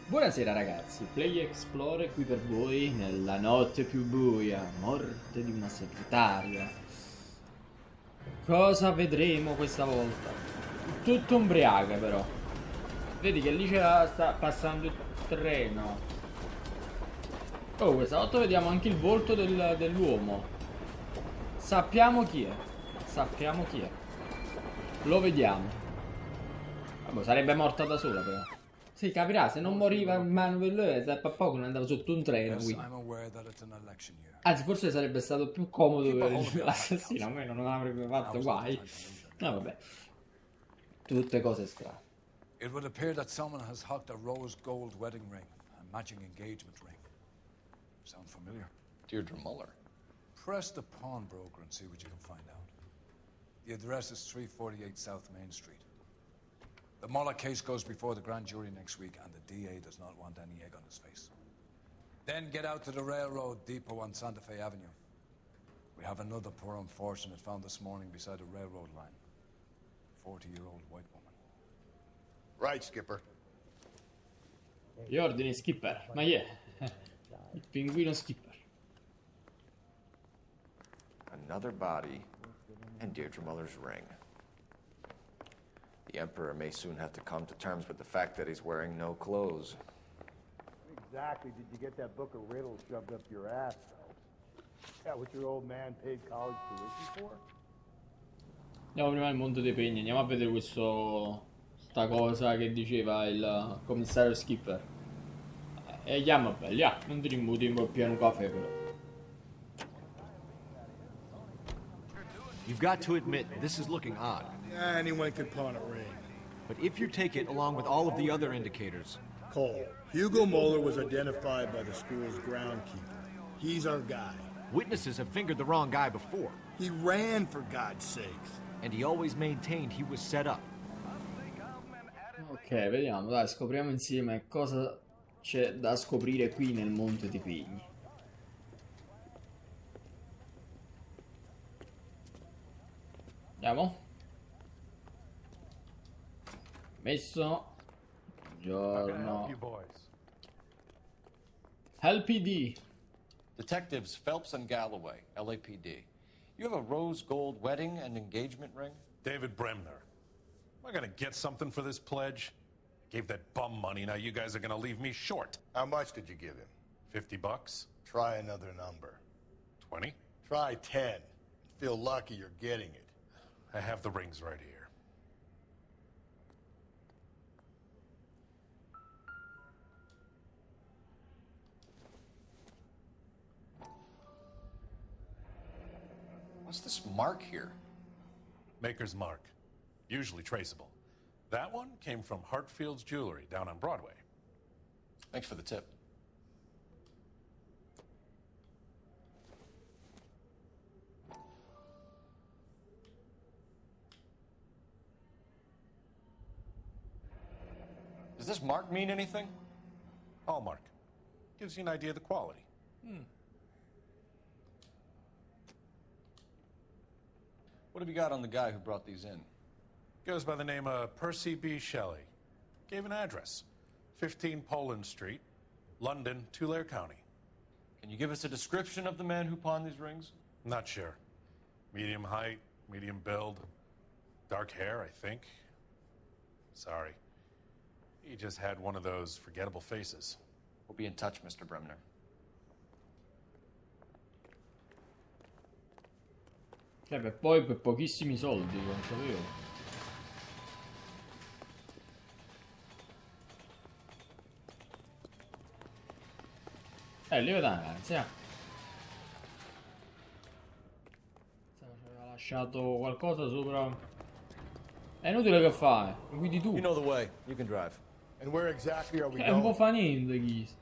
Buonasera ragazzi, Play Explorer qui per voi nella notte più buia, morte di una segretaria. Cosa vedremo questa volta? Tutto ubriaca però. Vedi che lì sta passando il treno. Oh, questa volta vediamo anche il volto dell'uomo. Sappiamo chi è. Sappiamo chi è. Lo vediamo. Vabbè, sarebbe morta da sola però. Sì, capirà, se non moriva in mano per lui, a poco non andava sotto un treno, quindi. Anzi, forse sarebbe stato più comodo per l'assassino, almeno non avrebbe fatto guai. No, vabbè. Tutte cose strane. It would appear that someone has hocked a rose gold wedding ring, a matching engagement ring. Sound familiar? Deirdre Muller. Press the pawnbroker and see what you can find out. The address is 348 South Main Street. The Muller case goes before the grand jury next week, and the DA does not want any egg on his face. Then get out to the railroad depot on Santa Fe Avenue. We have another poor unfortunate found this morning beside a railroad line. 40-year-old white woman. Right, Skipper. Gli ordini Skipper, ma yeah. Il pinguino Skipper. Another body and Deirdre Muller's ring. The Emperor may soon have to come to terms with the fact that he's wearing no clothes. Exactly did you get that book of riddles shoved up your ass, though? That what your old man paid college tuition for? Andiamo prima al mondo dei pegni, andiamo a vedere sta cosa che diceva il commissario Skipper. E andiamo belli, non ti rimbuti un piano caffè però. You've got to admit, this is looking odd. Anyone could pawn a ring. But if you take it along with all of the other indicators... Cole, Hugo Moeller was identified by the school's groundkeeper. He's our guy. Witnesses have fingered the wrong guy before. He ran, for God's sakes. And he always maintained he was set up. Ok, vediamo, dai, scopriamo insieme cosa c'è da scoprire qui nel Monte dei Pegni. Andiamo. Messo. Buongiorno. LPD. Detectives Phelps and Galloway, LAPD. You have a rose gold wedding and engagement ring? David Bremner. Am I gonna get something for this pledge? Gave that bum money, now you guys are gonna leave me short. How much did you give him? $50? Try another number. 20? Try 10. Feel lucky you're getting it. I have the rings right here. What's this mark here? Maker's mark. Usually traceable. That one came from Hartfield's Jewelry down on Broadway. Thanks for the tip. Does this mark mean anything? Hallmark. Gives you an idea of the quality. What have you got on the guy who brought these in? Goes by the name of Percy B. Shelley. Gave an address. 15 Poland Street, London, Tulare County. Can you give us a description of the man who pawned these rings? Not sure. Medium height, medium build. Dark hair, I think. Sorry. He just had one of those forgettable faces. We'll be in touch, Mr. Bremner. Per poi per pochissimi soldi, non sapevo. Lì vedo ragazzi, aveva lasciato qualcosa sopra. È inutile che fai, lo guidi tu. You know the way. You can drive. And where exactly are we Non può going? fa niente, Chis.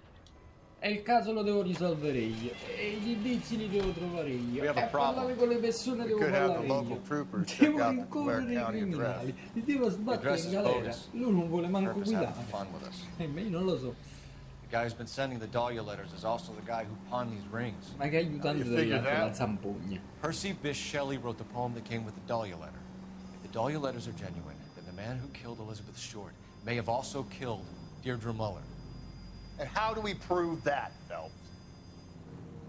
E il caso lo devo risolvere io. E gli indizi li devo trovare io. We have a E parlare problem. con le persone We devo could have parlare the local io. troopers check Devo out the rincorrere Tulare i County criminali. address. Li devo The sbattere address in is galera. bogus. Lui non vuole manco Purpose having guidare. fun with us. Ma io non lo so. The guy who's been sending the Dahlia letters is also the guy who pawned these rings. Ma che aiutante You devi figure dare la that? zampogna. Percy Bysshe Shelley wrote the poem that came with the Dahlia letter. If the Dahlia letters are genuine, then the man who killed Elizabeth Short may have also killed Deirdre Muller. And how do we prove that, Phelps?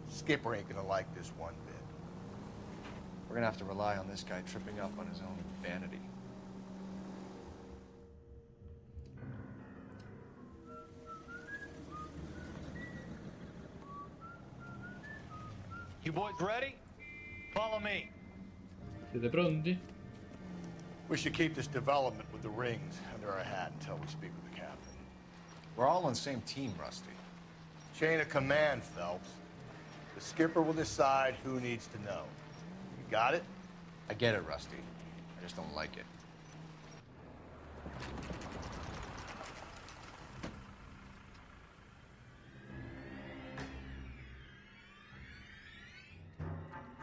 Skipper ain't gonna like this one bit. We're gonna have to rely on this guy tripping up on his own vanity. You boys ready? Follow me. Siete pronti? We should keep this development with the rings under our hat until we speak with the captain. We're all on the same team, Rusty. Chain of command, Phelps. The skipper will decide who needs to know. You got it? I get it, Rusty. I just don't like it.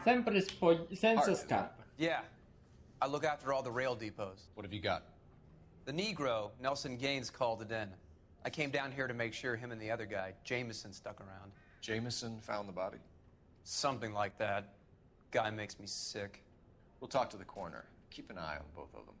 Sempre senza scarpe. Yeah. I look after all the rail depots. What have you got? The Negro, Nelson Gaines, called it in. I came down here to make sure him and the other guy, Jameson, stuck around. Jameson found the body? Something like that. Guy makes me sick. We'll talk to the coroner. Keep an eye on both of them.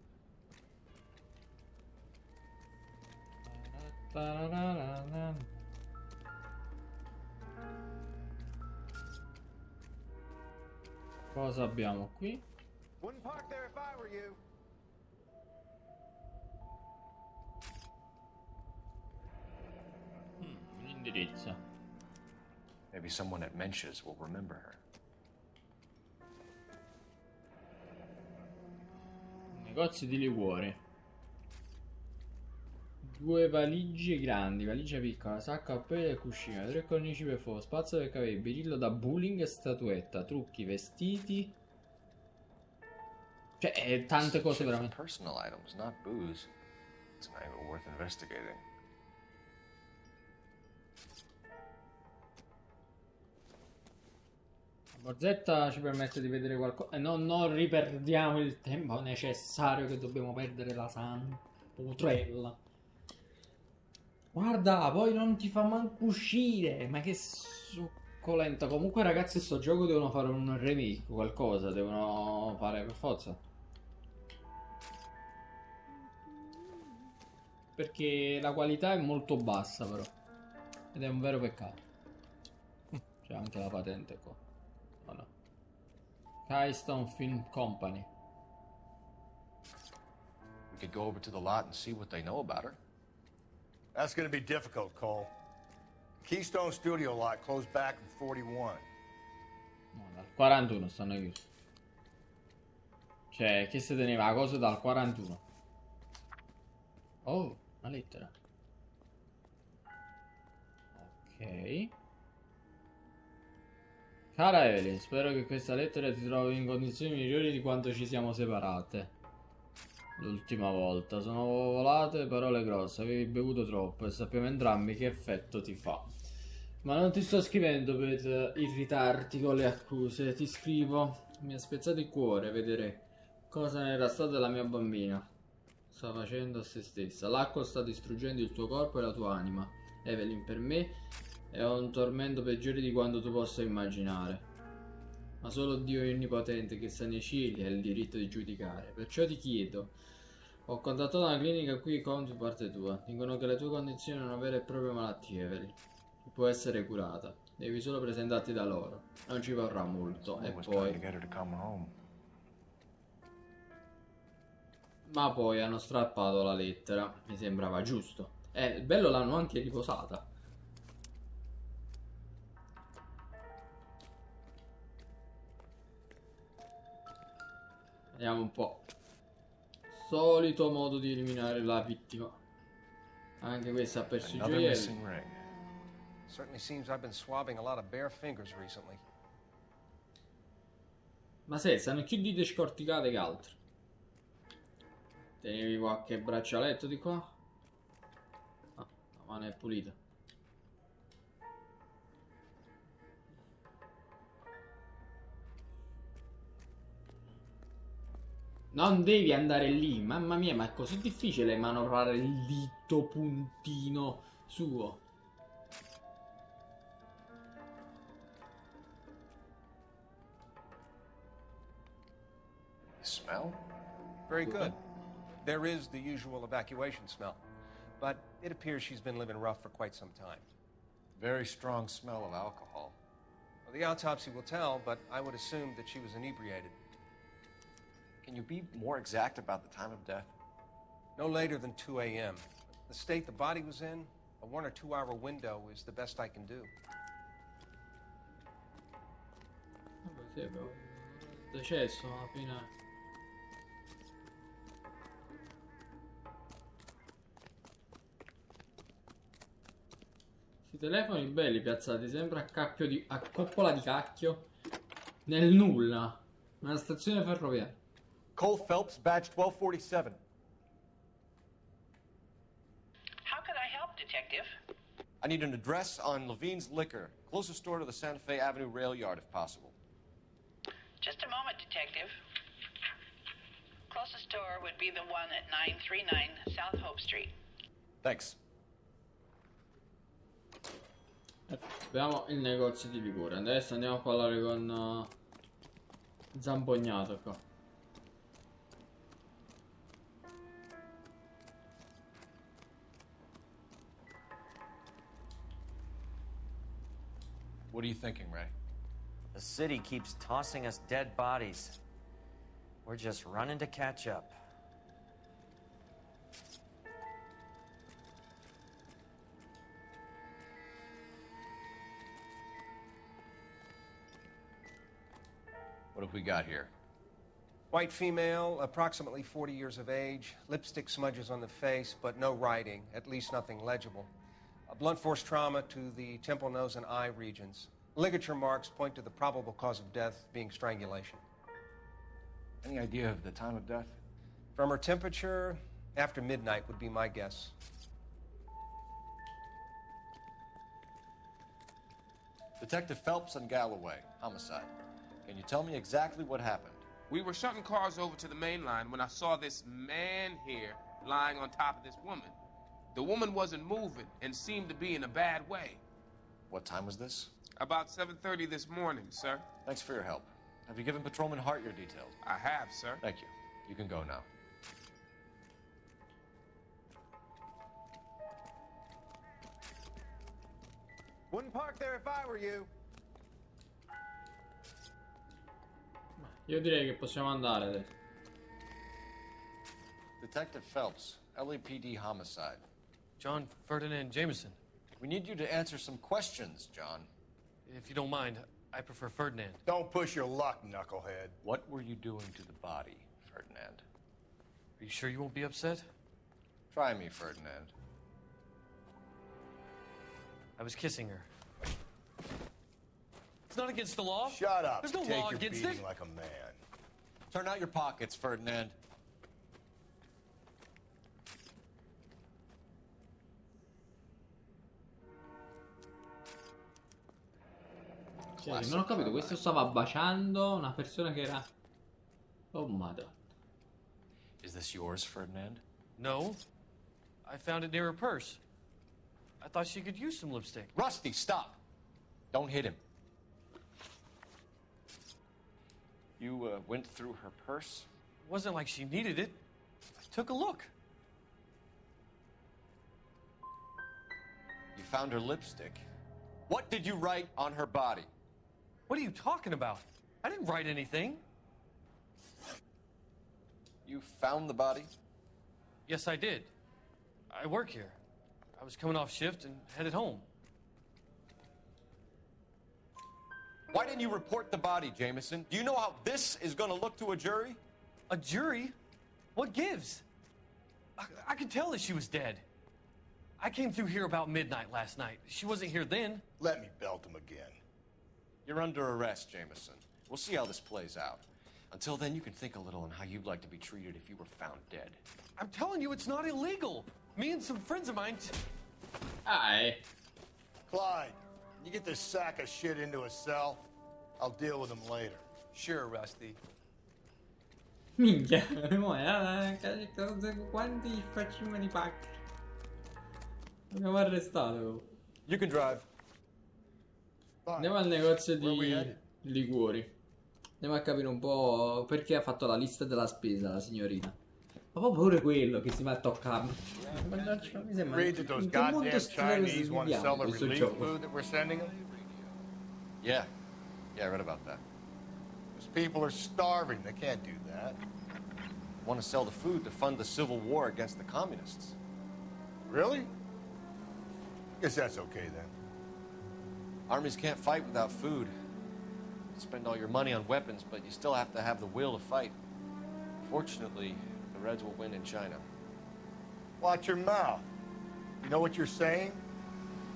Cosa abbiamo qui? Wouldn't park there if I were you. L'indirizzo. Maybe someone at Mensch's will remember her. Negozi di liquori. 2 valigie grandi, valigia piccola, sacco a pelle e cuscino, 3 cornici per fuoco, spazio per capelli, birillo da bowling e statuetta, trucchi, vestiti. Cioè, tante cose veramente. Personal items, not booze. It's an angle worth investigating. La borsetta ci permette di vedere qualcosa. E non riperdiamo il tempo necessario che dobbiamo perdere la potrella. Guarda, poi non ti fa manco uscire. Ma che succolento. Comunque, ragazzi, sto gioco devono fare un remake, qualcosa. Devono fare per forza. Perché la qualità è molto bassa, però. Ed è un vero peccato. C'è anche la patente qua. Oh no. Keystone Film Company. We could go over to the lot and see what they know about her. That's gonna be difficult, Cole. Keystone Studio lot closed back in 41. No, dal 41 stanno chiusi. Cioè, che si teneva la cosa dal 41. Oh, una lettera. Ok. Cara Evelyn, spero che questa lettera ti trovi in condizioni migliori di quanto ci siamo separate l'ultima volta. Sono volate parole grosse, avevi bevuto troppo e sappiamo entrambi che effetto ti fa. Ma non ti sto scrivendo per irritarti con le accuse, ti scrivo. Mi ha spezzato il cuore vedere cosa ne era stata della mia bambina. Sta facendo a se stessa. L'acqua sta distruggendo il tuo corpo e la tua anima. Evelyn, per me è un tormento peggiore di quanto tu possa immaginare. Ma solo Dio onnipotente che sa nei cieli ha il diritto di giudicare. Perciò ti chiedo. Ho contattato una clinica qui contro parte tua. Dicono che le tue condizioni sono una vera e propria malattia, Evelyn. Può essere curata. Devi solo presentarti da loro. Non ci vorrà molto. E poi... Ma poi hanno strappato la lettera. Mi sembrava giusto. Bello, l'hanno anche riposata. Vediamo un po'. Solito modo di eliminare la vittima. Anche questa ha perso i gioielli. Certainly seems I've been swabbing a lot of bare fingers recently. Ma se, stanno più dita scorticate che altre. Tenevi qualche braccialetto di qua? Ah, la mano è pulita. Non devi andare lì, mamma mia, ma è così difficile manovrare il dito puntino suo. Smell? Very good. There is the usual evacuation smell, but it appears she's been living rough for quite some time. Very strong smell of alcohol. Well, the autopsy will tell, but I would assume that she was inebriated. Can you be more exact about the time of death? No later than 2 a.m. The state the body was in, a 1 or 2 hour window is the best I can do. Vabbè, sì, però decesso alla fine. Questi telefoni belli piazzati, sembra a coppola di cacchio nel nulla, una stazione ferroviaria. Cole Phelps, badge 1247. How can I help, Detective? I need an address on Levine's Liquor, closest store to the Santa Fe Avenue rail yard if possible. Just a moment, Detective. Closest store would be the one at 939 South Hope Street. Thanks. Abbiamo il negozio di liquore. Adesso andiamo a parlare con Zampognato qua. What are you thinking, Ray? The city keeps tossing us dead bodies. We're just running to catch up. What have we got here? White female, approximately 40 years of age, lipstick smudges on the face, but no writing, at least nothing legible. A blunt force trauma to the temple, nose, and eye regions. Ligature marks point to the probable cause of death being strangulation. Any idea of the time of death? From her temperature, after midnight would be my guess. Detective Phelps and Galloway, homicide. Can you tell me exactly what happened? We were shutting cars over to the main line when I saw this man here lying on top of this woman. The woman wasn't moving and seemed to be in a bad way. What time was this? About 7:30 this morning, sir. Thanks for your help. Have you given Patrolman Hart your details? I have, sir. Thank you. You can go now. Wouldn't park there if I were you. Io direi che possiamo andare adesso. Detective Phelps, LAPD homicide. John Ferdinand Jameson. We need you to answer some questions, John. If you don't mind, I prefer Ferdinand. Don't push your luck, knucklehead. What were you doing to the body, Ferdinand? Are you sure you won't be upset? Try me, Ferdinand. I was kissing her. It's not against the law. Shut up. There's no Take law your against beating it. like a man. Turn out your pockets, Ferdinand. Cioè, non ho capito, questo stava baciando una persona che era... Oh madonna. Is this yours, Ferdinand? No. I found it near her purse. I thought she could use some lipstick. Rusty, stop. Don't hit him. You went through her purse? It wasn't like she needed it. I took a look. You found her lipstick. What did you write on her body? What are you talking about? I didn't write anything. You found the body? Yes, I did. I work here. I was coming off shift and headed home. Why didn't you report the body, Jameson? Do you know how this is going to look to a jury? A jury? What gives? I could tell that she was dead. I came through here about midnight last night. She wasn't here then. Let me belt him again. You're under arrest, Jameson. We'll see how this plays out. Until then, you can think a little on how you'd like to be treated if you were found dead. I'm telling you, it's not illegal. Me and some friends of mine... Aye. Clyde, you get this sack of shit into a cell? I'll deal with him later. Sure, Rusty. Minchia, quanti facciamo di pacchi? Abbiamo arrestato. You can drive. Andiamo al negozio di liquori. Andiamo a capire un po' perché ha fatto la lista della spesa la signorina. Ma poi pure quello che si va a toccare. Mi sembra Read that those in che mondo goddamn strano Chinese want to viviamo sell in the questo relief gioco. food that we're sending them? Yeah. Yeah, I read about that. Those people are starving. They can't do that. Want to sell the food to fund the civil war against the communists. Really? Guess that's okay then. Armies can't fight without food. You spend all your money on weapons, but you still have to have the will to fight. Fortunately, the Reds will win in China. Watch your mouth. You know what you're saying?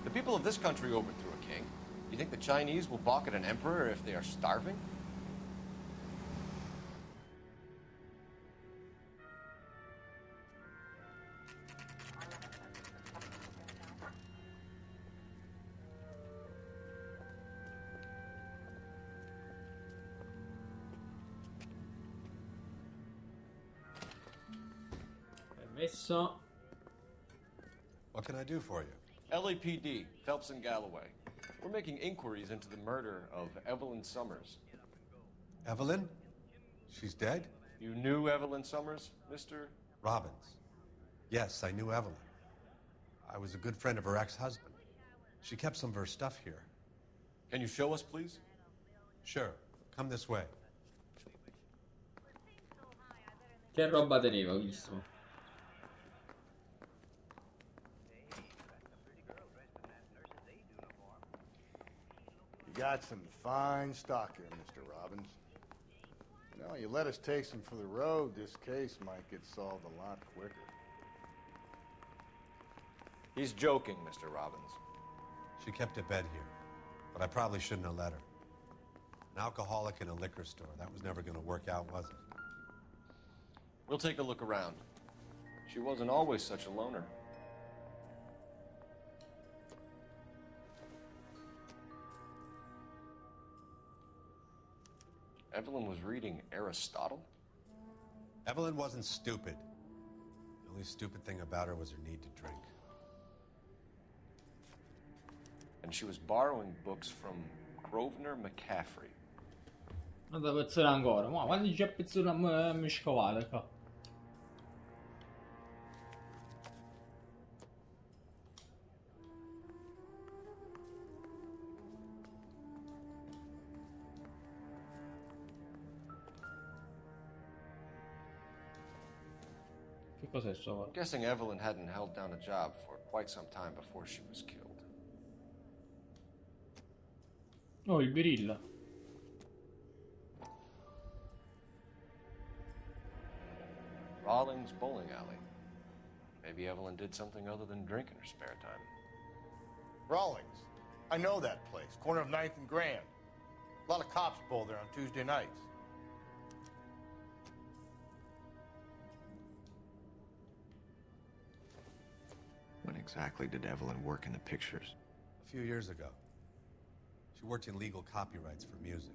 The people of this country overthrew a king. You think the Chinese will balk at an emperor if they are starving? Permesso. What can I do for you? LAPD, Phelps and Galloway. We're making inquiries into the murder of Evelyn Summers. Evelyn? She's dead? You knew Evelyn Summers, Mr. Robbins. Yes, I knew Evelyn. I was a good friend of her ex-husband. She kept some of her stuff here. Can you show us, please? Sure. Come this way. Che roba teneva questo? You got some fine stock here, Mr. Robbins. You know, you let us take some for the road, this case might get solved a lot quicker. He's joking, Mr. Robbins. She kept a bed here, but I probably shouldn't have let her. An alcoholic in a liquor store. That was never going to work out, was it? We'll take a look around. She wasn't always such a loner. Evelyn was reading Aristotle? Evelyn wasn't stupid. The only stupid thing about her was her need to drink. And she was borrowing books from Grosvenor McCaffrey. Non da pezzare ancora. Ma quando c'è pezzare a mescovare qua. Che cos'è sto? Guessing Evelyn hadn't held down a job for quite some time before she was killed. Oh, il birilla. Rawlings Bowling Alley. Maybe Evelyn did something other than drink in her spare time. Rawlings. I know that place. Corner of 9th and Grand. A lot of cops bowl there on Tuesday nights. When exactly did Evelyn work in the pictures? A few years ago. She worked in legal copyrights for music.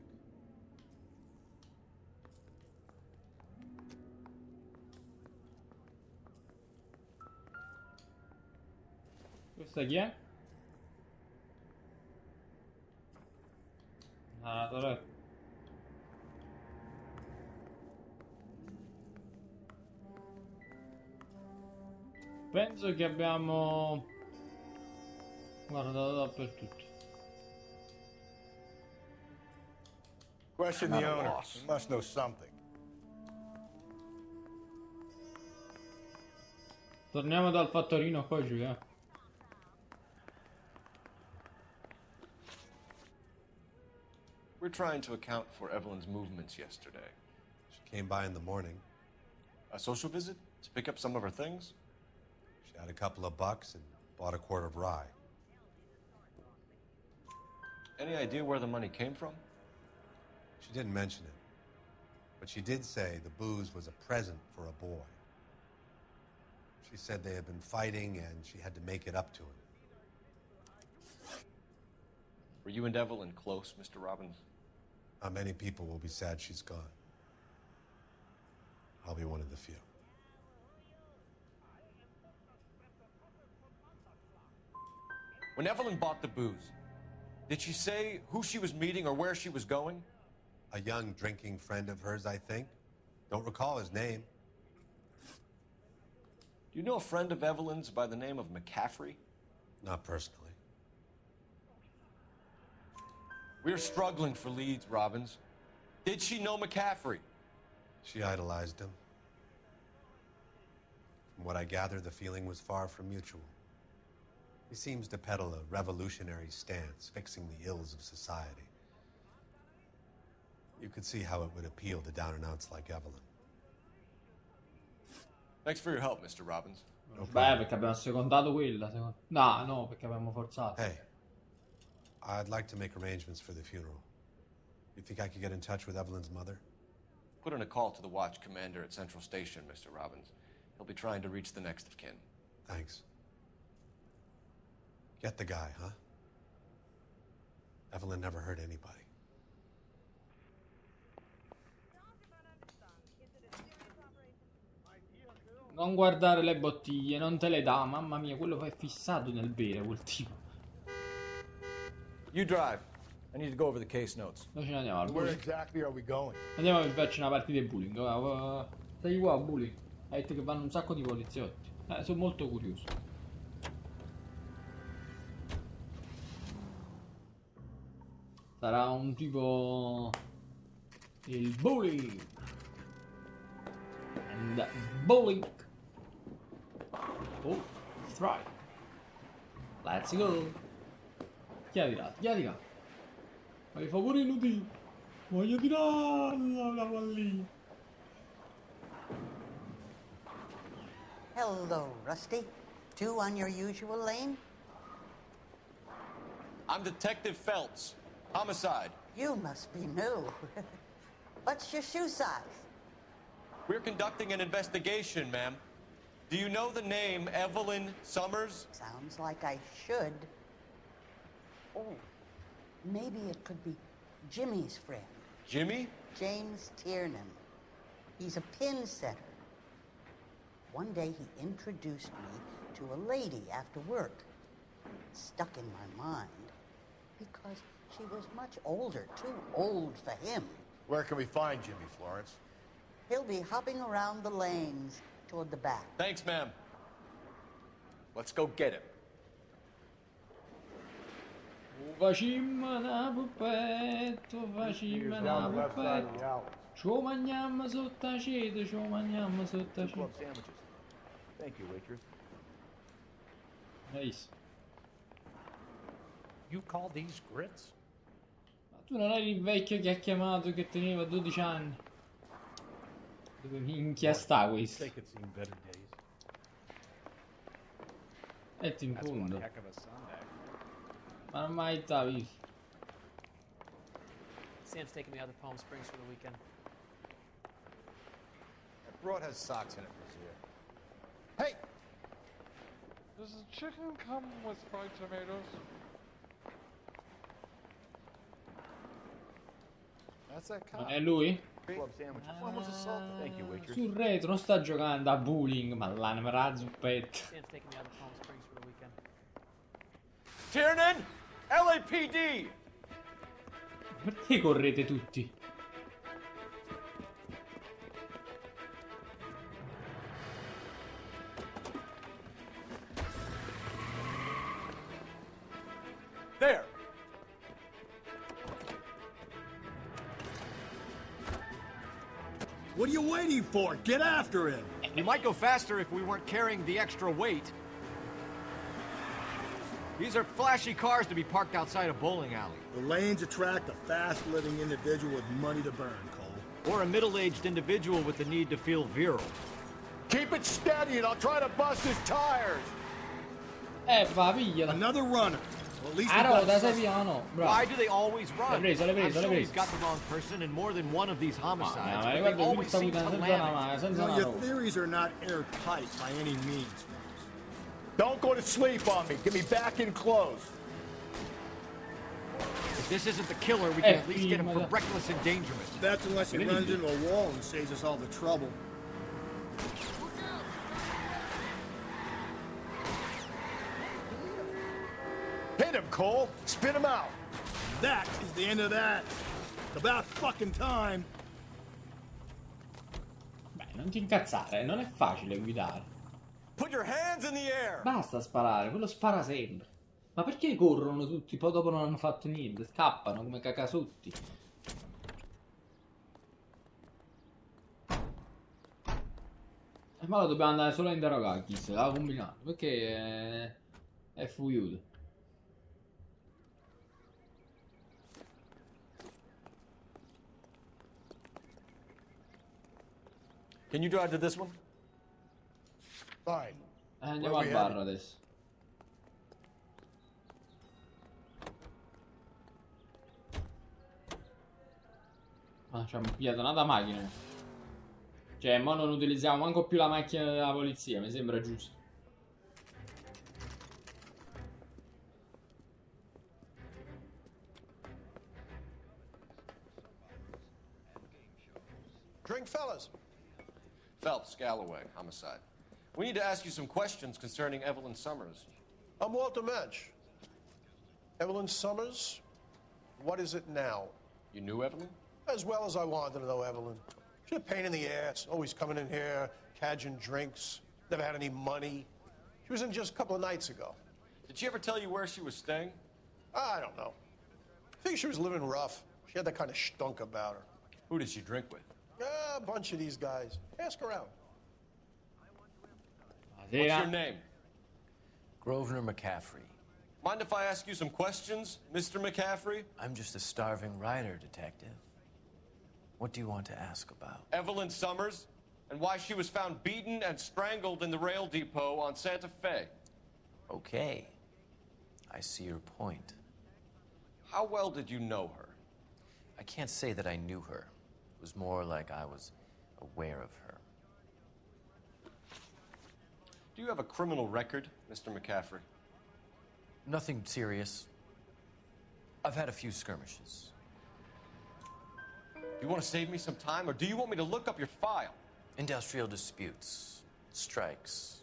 Questa chi è? Narratore. Penso che abbiamo guardato dappertutto. Question the owner. He must know something. Torniamo dal fattorino qua giù, We're trying to account for Evelyn's movements yesterday. She came by in the morning. A social visit? To pick up some of her things? She had a couple of bucks and bought a quart of rye. Any idea where the money came from? She didn't mention it. But she did say the booze was a present for a boy. She said they had been fighting and she had to make it up to him. Were you and Evelyn close, Mr. Robbins? Many people will be sad she's gone. I'll be one of the few. When Evelyn bought the booze, did she say who she was meeting or where she was going? A young drinking friend of hers, I think. Don't recall his name. Do you know a friend of Evelyn's by the name of McCaffrey? Not personally. We're struggling for leads, Robbins. Did she know McCaffrey? She idolized him. From what I gather, the feeling was far from mutual. He seems to peddle a revolutionary stance, fixing the ills of society. You could see how it would appeal to down-and-outs like Evelyn. Thanks for your help, Mr. Robbins. Beh, perché abbiamo secondato quella. No, perché abbiamo forzato. Hey, I'd like to make arrangements for the funeral. You think I could get in touch with Evelyn's mother? Put in a call to the watch commander at Central Station, Mr. Robbins. He'll be trying to reach the next of kin. Thanks. Get the guy, huh? Evelyn never hurt anybody. Non guardare le bottiglie, non te le dà. Mamma mia, quello è fissato nel bere, quel tipo. You drive. I need to go over the case notes. Noi ce ne andiamo al Where bullying. exactly are we going? Andiamo a farci una partita di bullying. Stai qua, bullying. Hai detto che vanno un sacco di poliziotti. Sono molto curioso. Sarà un tipo... il bullying. And bowling. Oh, strike. Let's go. Chi ha tirato? Chi ha tirato? Fai favore inutili. Voglio tirarla la pallina. Hello, Rusty. Two on your usual lane? I'm Detective Phelps. Homicide. You must be new. What's your shoe size? We're conducting an investigation, ma'am. Do you know the name Evelyn Summers? Sounds like I should. Oh, maybe it could be Jimmy's friend. Jimmy? James Tiernan. He's a pin setter. One day he introduced me to a lady after work. It stuck in my mind because she was much older, too old for him. Where can we find Jimmy, Florence? He'll be hopping around the lanes toward the back. Thanks, ma'am. Let's go get him. Facimmo una puppetto, facimmo una puppetto. Ci mangiamo sotto a ceto, ci mangiamo sotto a ceto. Thank you, waitress. Nice. You call these grits? Ma tu non eri il vecchio che ha chiamato che teneva 12 anni? Dove minchia sta questo? Take it seen better days. Metti in That's one fondo. heck of a Sunday. Ma non mai stavi. Sam's taking me out to Palm Springs for the weekend. That broad has socks in it, Brazier. Hey! Does the chicken come with fried tomatoes? That's that cop. Non è lui? Club sandwiches. One was assaulted. Thank you, waitress. Sul retro non sta giocando a bowling, ma l'anima la zuppetta. Sam's taking me out to Palm Springs for the weekend. Tiernan! LAPD! Perché correte tutti? There! What are you waiting for? Get after him! We might go faster if we weren't carrying the extra weight. These are flashy cars to be parked outside a bowling alley. The lanes attract a fast-living individual with money to burn, Cole. Or a middle-aged individual with the need to feel virile. Keep it steady and I'll try to bust his tires. Va, pigliala. Another runner. Well, at least Roda, sei piano. Bravo. Why do they always run? L'hai preso, l'hai I'm preso, sure l'hai he's preso. got the wrong person in more than one of these homicides. Ma but they guarda, lui always sta seem to guidando senza land una it. mano, senza No, una your roba. theories are not airtight by any means. Don't go to sleep on me. Get me back in close. If this isn't the killer, we can at least get him for reckless endangerment. That's unless he Really? runs into a wall and saves us all the trouble. Hit him, Cole. Spin him out. That is the end of that. It's about fucking time. Beh, non ti incazzare, non è facile guidare. Put your hands in the air! Basta sparare, quello spara sempre. Ma perché corrono tutti, poi dopo non hanno fatto niente, scappano come cacasutti. E ma dobbiamo andare solo a interrogare chi se l'ha combinato, perché è fuiuto. Can you drive to this one? Fine. Andiamo al bar adesso. Ma ci hanno pigliato una da macchina. Cioè, mo non utilizziamo manco più la macchina della polizia, mi sembra giusto. Drink, fellas. Phelps, Galloway, homicide. We need to ask you some questions concerning Evelyn Summers. I'm Walter Mensch. Evelyn Summers? What is it now? You knew Evelyn? As well as I wanted to know Evelyn. She's a pain in the ass, always coming in here, cadging drinks, never had any money. She was in just a couple of nights ago. Did she ever tell you where she was staying? I don't know. I think she was living rough. She had that kind of stunk about her. Who did she drink with? A bunch of these guys. Ask around. What's your name? Grosvenor McCaffrey. Mind if I ask you some questions, Mr. McCaffrey? I'm just a starving writer, detective. What do you want to ask about? Evelyn Summers, and why she was found beaten and strangled in the rail depot on Santa Fe. Okay. I see your point. How well did you know her? I can't say that I knew her. It was more like I was aware of her. Do you have a criminal record, Mr. McCaffrey? Nothing serious. I've had a few skirmishes. Do you want to save me some time, or do you want me to look up your file? Industrial disputes, strikes,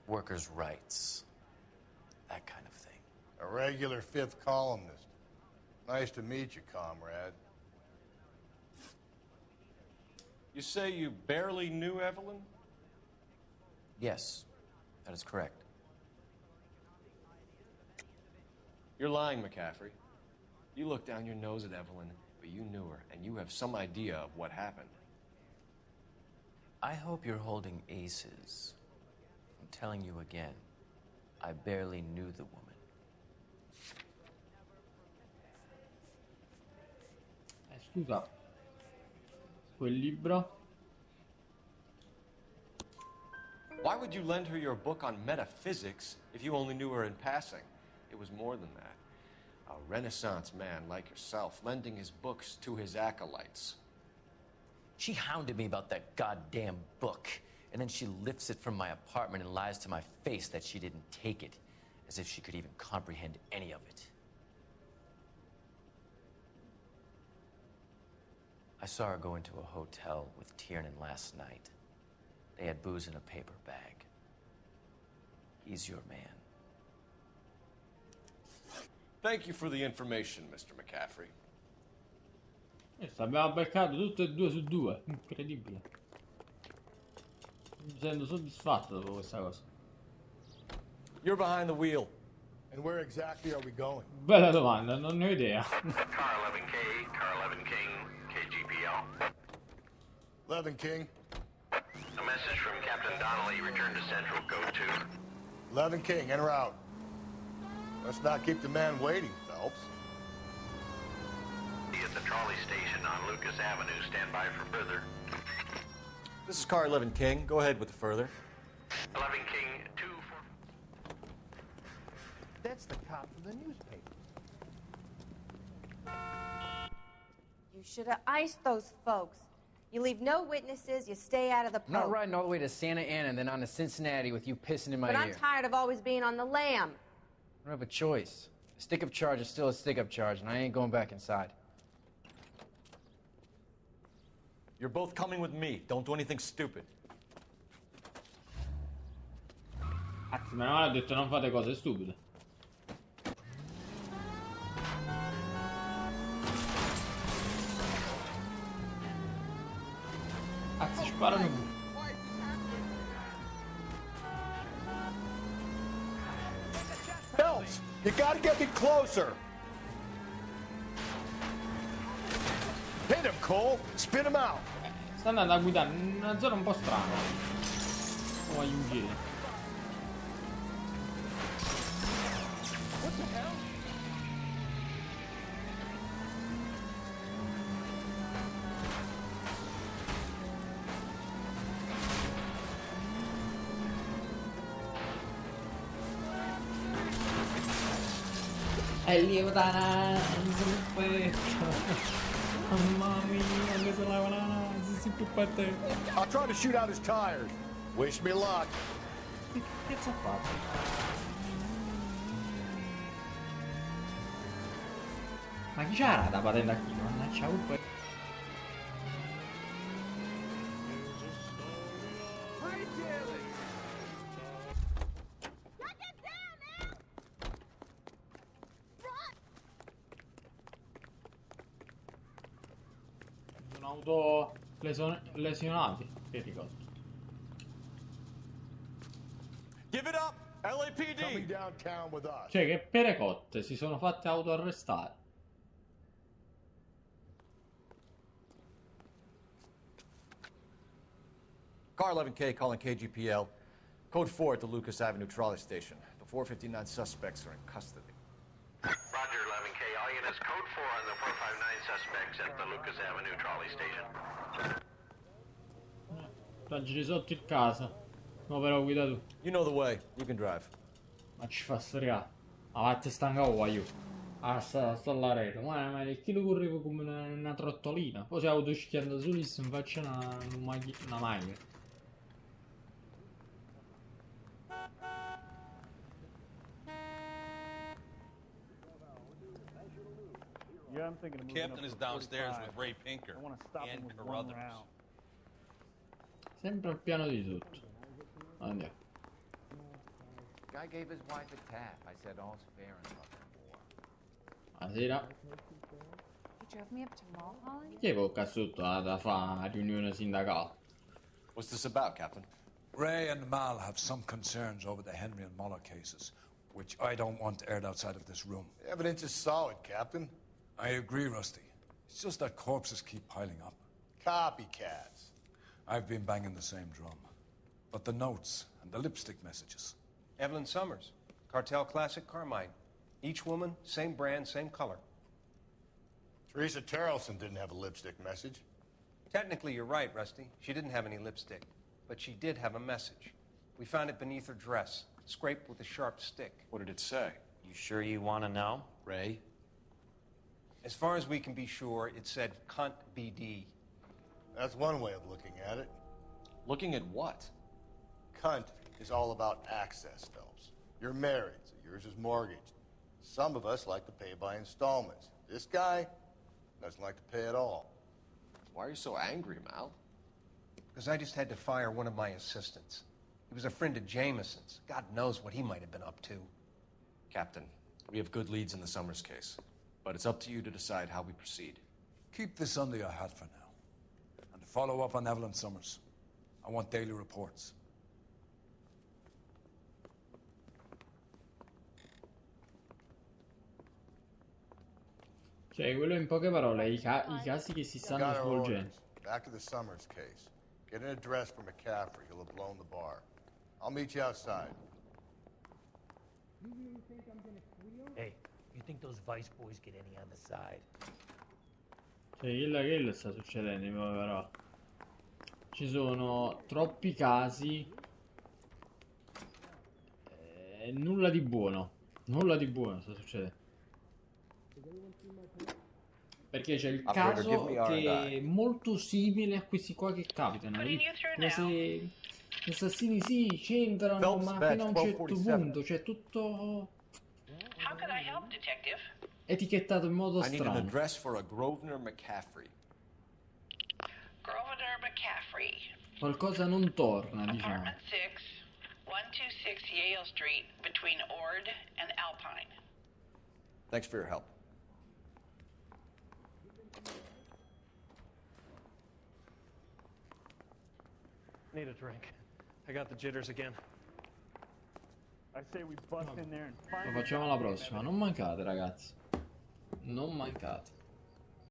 workers' rights, that kind of thing. A regular fifth columnist. Nice to meet you, comrade. You say you barely knew Evelyn? Yes, that is correct. You're lying, McCaffrey. You looked down your nose at Evelyn, but you knew her, and you have some idea of what happened. I hope you're holding aces. I'm telling you again, I barely knew the woman. Scusa. Quel libro. Why would you lend her your book on metaphysics if you only knew her in passing? It was more than that. A Renaissance man like yourself, lending his books to his acolytes. She hounded me about that goddamn book, and then she lifts it from my apartment and lies to my face that she didn't take it, as if she could even comprehend any of it. I saw her go into a hotel with Tiernan last night. They had booze in a paper bag. He's your man. Thank you for the information, Mr. McCaffrey. Abbiamo beccato tutte e 2 su 2. Incredibile. Mi sento soddisfatto dopo questa cosa. You're behind the wheel. And where exactly are we going? Bella domanda, non ne ho idea. Car 11K, Car 11 King, KGPL. 11 King. A message from Captain Donnelly. Return to Central. Go to 11 King, en route. Let's not keep the man waiting, Phelps. at the trolley station on Lucas Avenue. Stand by for further. This is car 11 King. Go ahead with the further. 11 King, 2. That's the cop from the newspaper. You should have iced those folks. You leave no witnesses, you stay out of the I'm not poke. riding all the way to Santa Ana and then on to Cincinnati with you pissing in my But ear. I'm tired of always being on the lam. I don't have a choice. A stick-up charge is still a stick-up charge, and I ain't going back inside. You're both coming with me. Don't do anything stupid. Cazzo, meno male ha detto non fate cose stupide. Cazzo, sparano pure. Phelps. You gotta get me closer. Hit him, Cole. Spin him out. Sta andando a guidare in una zona un po' strana. Oh, agli un giro. È lievitana, mamma mia, che se la banana, si più per te. I'll try to shoot out his tires. Wish me luck. Che cazzo ha fatto? Ma chi c'era da patente a chi? Non c'ha un Sono auto lesionati, che ricordo. Give it up, LAPD. Coming downtown with us. Cioè che perecotte si sono fatte autoarrestare. Car 11K calling KGPL. Code 4 at the Lucas Avenue trolley station. The 459 suspects are in custody. Roger, 11K. All units, code 4 on the 459 suspects at the Lucas Avenue trolley station. Raggiri sotto il casa. No, però guida tu. You know the way. You can drive. Ma ci fa stregare. Avanti stanca io. Ah, sta alla rete. Ma chi lo correva come una trottolina? Poi si è autosciando solissimo, faccia una maglia. Yeah, I'm thinking of moving Captain is downstairs with Ray Pinker and Carruthers. Sempre al piano di tutto. Andiamo. Guy gave his wife a tap. I said all's fair in love and war. Buonasera. You drove me up to Mulholland? Chi è quel cazzotto da fare una riunione sindacale? What's this about, Captain? Ray and Mal have some concerns over the Henry and Muller cases, which I don't want aired outside of this room. The evidence is solid, Captain. I agree, Rusty. It's just that corpses keep piling up. Copycats. I've been banging the same drum. But the notes and the lipstick messages. Evelyn Summers, Cartel Classic Carmine. Each woman, same brand, same color. Teresa Terrelson didn't have a lipstick message. Technically, you're right, Rusty. She didn't have any lipstick. But she did have a message. We found it beneath her dress, scraped with a sharp stick. What did it say? You sure you want to know? Ray? As far as we can be sure, it said cunt BD. That's one way of looking at it. Looking at what? Cunt is all about access, Phelps. You're married, so yours is mortgaged. Some of us like to pay by installments. This guy doesn't like to pay at all. Why are you so angry, Mal? Because I just had to fire one of my assistants. He was a friend of Jameson's. God knows what he might have been up to. Captain, we have good leads in the Summers case, but it's up to you to decide how we proceed. Keep this under your hat for now. And follow up on Evelyn Summers. I want daily reports. Cioè, quello in poche parole, i casi che si stanno Got our svolgendo. orders. Back to the Summers case. Get an address for McCaffrey. He'll have blown the bar. I'll meet you outside. Hey, you think those Vice boys get any on the side? Cioè, che sta succedendo in poche parole? Ci sono troppi casi. Nulla di buono. Nulla di buono sta succedendo. Perché c'è il caso che è molto simile a questi qua che capitano. Come se gli assassini sì, c'entrano, ma fino a un certo punto. Cioè tutto etichettato in modo I need an strano. address for a Grosvenor McCaffrey. Grosvenor McCaffrey. Qualcosa non torna, diciamo. Apartment 6, 126 Yale Street, between Ord and Alpine. Thanks for your help. Need a drink. I got the jitters again. Lo facciamo alla prossima. Non mancate, ragazzi. Non mancate.